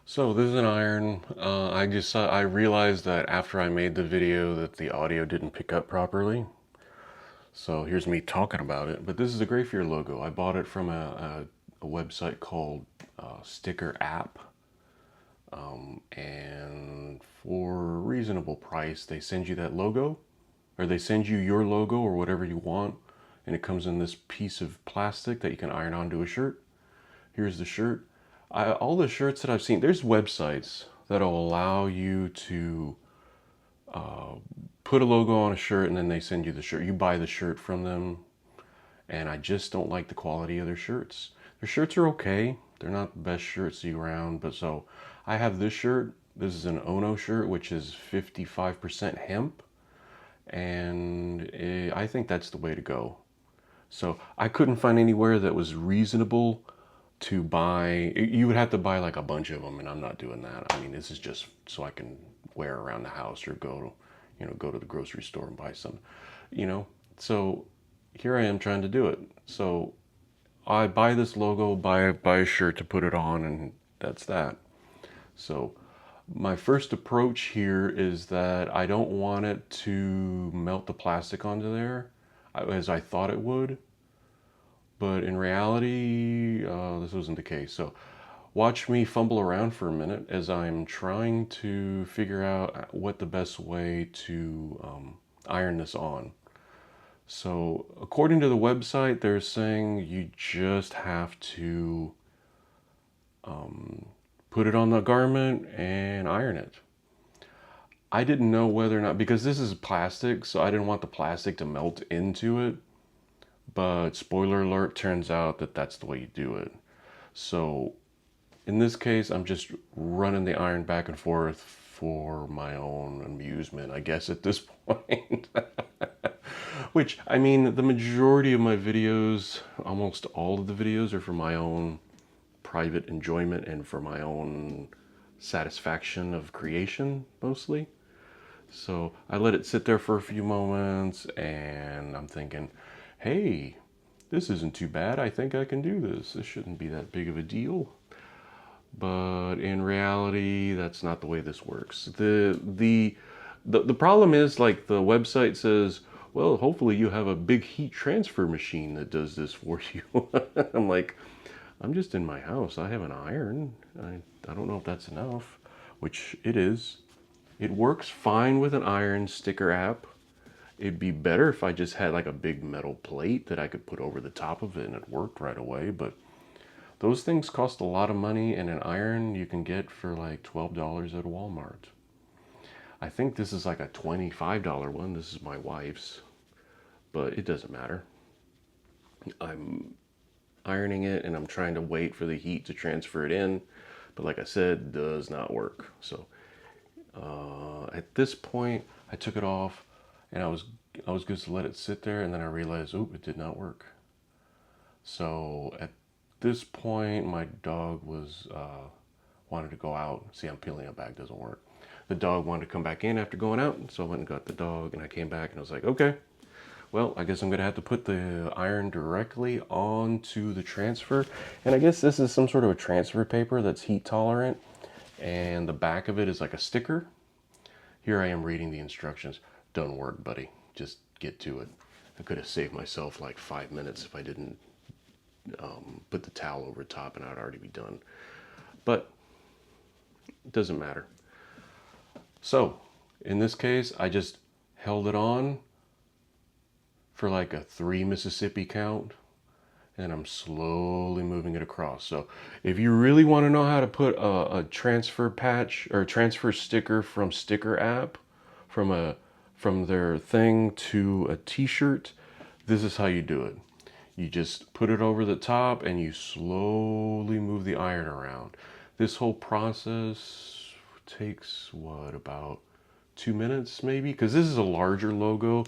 So this is an iron. I realized that after I made the video that the audio didn't pick up properly. So here's me talking about it. But this is a Gray logo. I bought it from a website called Sticker App. And for a reasonable price, they send you that logo, or they send you your logo or whatever you want. And it comes in this piece of plastic that you can iron onto a shirt. Here's the shirt. All the shirts that I've seen, there's websites that'll allow you to put a logo on a shirt and then they send you the shirt. You buy the shirt from them, and I just don't like the quality of their shirts. Their shirts are okay. They're not the best shirts around, but so I have this shirt. This is an Ono shirt, which is 55% hemp, and I think that's the way to go. So I couldn't find anywhere that was reasonable to buy. You would have to buy like a bunch of them, and I'm not doing that. I mean, this is just so I can wear around the house or go to the grocery store and buy some, you know. So here I am trying to do it. So I buy this logo, buy a shirt to put it on, and that's that. So my first approach here is that I don't want it to melt the plastic onto there as I thought it would. But in reality, this wasn't the case. So watch me fumble around for a minute as I'm trying to figure out what the best way to iron this on. So according to the website, they're saying you just have to put it on the garment and iron it. I didn't know whether or not, because this is plastic, so I didn't want the plastic to melt into it. But spoiler alert, turns out that that's the way you do it. So in this case, I'm just running the iron back and forth for my own amusement, I guess, at this point. Which, I mean, the majority of my videos, almost all of the videos, are for my own private enjoyment and for my own satisfaction of creation, mostly. So I let it sit there for a few moments and I'm thinking, hey, this isn't too bad. I think I can do this. This shouldn't be that big of a deal. But in reality, that's not the way this works. The problem is, like, the website says, well, hopefully you have a big heat transfer machine that does this for you. I'm like, I'm just in my house. I have an iron. I don't know if that's enough, which it is. It works fine with an iron sticker app. It'd be better if I just had like a big metal plate that I could put over the top of it and it worked right away. But those things cost a lot of money, and an iron you can get for like $12 at Walmart. I think this is like a $25 one. This is my wife's, but it doesn't matter. I'm ironing it and I'm trying to wait for the heat to transfer it in. But like I said, it does not work. So at this point, I took it off and I was going to let it sit there, and then I realized, oh, it did not work. So at this point, my dog was wanted to go out. See, I'm peeling it back, doesn't work. The dog wanted to come back in after going out, so I went and got the dog, and I came back and I was like, okay, well, I guess I'm gonna have to put the iron directly onto the transfer. And I guess this is some sort of a transfer paper that's heat tolerant, and the back of it is like a sticker. Here I am reading the instructions. Don't work, buddy. Just get to it. I could have saved myself like 5 minutes if I didn't put the towel over top, and I'd already be done. But it doesn't matter. So in this case, I just held it on for like a 3 Mississippi count, and I'm slowly moving it across. So if you really want to know how to put a transfer patch or a transfer sticker from Sticker App, from their thing to a t-shirt, this is how you do it. You just put it over the top and you slowly move the iron around. This whole process takes, what, about 2 minutes maybe? Because this is a larger logo.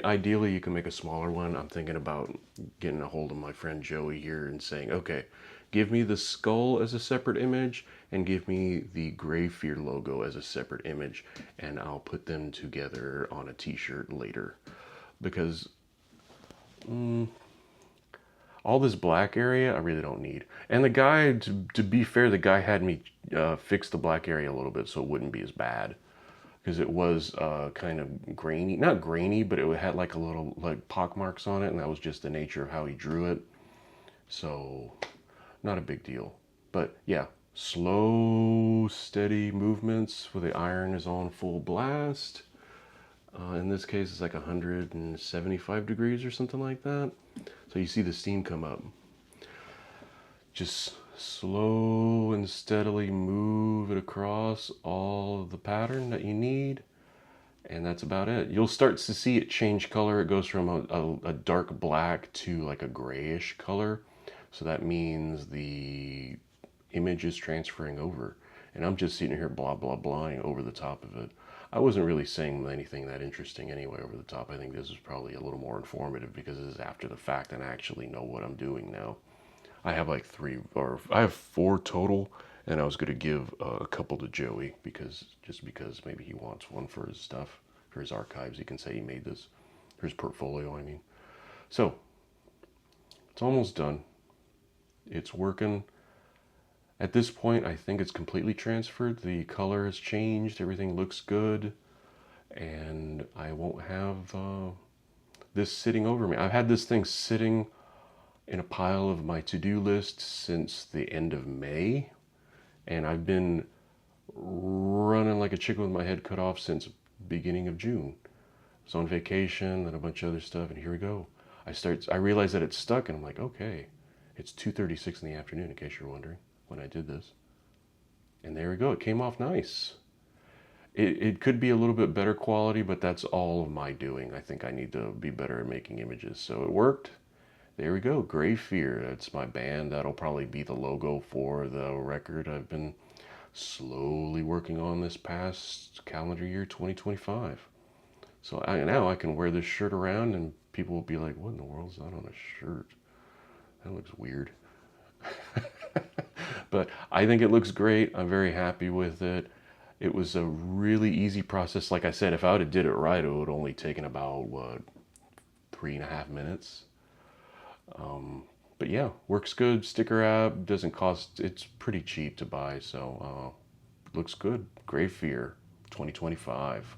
Ideally, you can make a smaller one. I'm thinking about getting a hold of my friend Joey here and saying, okay, give me the skull as a separate image and give me the Gray Fear logo as a separate image, and I'll put them together on a t-shirt later. Because All this black area, I really don't need. And the guy, to be fair, the guy had me fix the black area a little bit so it wouldn't be as bad. Because it was kind of grainy, not grainy, but it had like a little like pock marks on it, and that was just the nature of how he drew it. So, not a big deal. But yeah, slow, steady movements where the iron is on full blast. In this case, it's like 175 degrees or something like that. So you see the steam come up. Just slow and steadily move it across all of the pattern that you need. And that's about it. You'll start to see it change color. It goes from a dark black to like a grayish color. So that means the image is transferring over. And I'm just sitting here blah, blah, blahing over the top of it. I wasn't really saying anything that interesting anyway over the top. I think this is probably a little more informative because this is after the fact and I actually know what I'm doing now. I have like I have 4 total, and I was going to give a couple to Joey just because maybe he wants one for his stuff, for his archives. He can say he made this, for his portfolio, I mean. So, it's almost done. It's working. At this point, I think it's completely transferred. The color has changed. Everything looks good. And I won't have this sitting over me. I've had this thing sitting in a pile of my to-do list since the end of May, and I've been running like a chicken with my head cut off since beginning of June. I was on vacation and a bunch of other stuff, and here we go. I realized that it's stuck, and I'm like, okay, it's 2:36 in the afternoon, in case you're wondering, when I did this. And there we go, it came off nice. It could be a little bit better quality, but that's all of my doing. I think I need to be better at making images. So it worked. There we go, Grave Fear. That's my band. That'll probably be the logo for the record I've been slowly working on this past calendar year 2025. So now I can wear this shirt around and people will be like, what in the world is that on a shirt? That looks weird. But I think it looks great. I'm very happy with it. It was a really easy process. Like I said, if I would have did it right, it would have only taken about, 3.5 minutes. But yeah, works good. Sticker app doesn't cost, it's pretty cheap to buy. So looks good. Grave Fear 2025.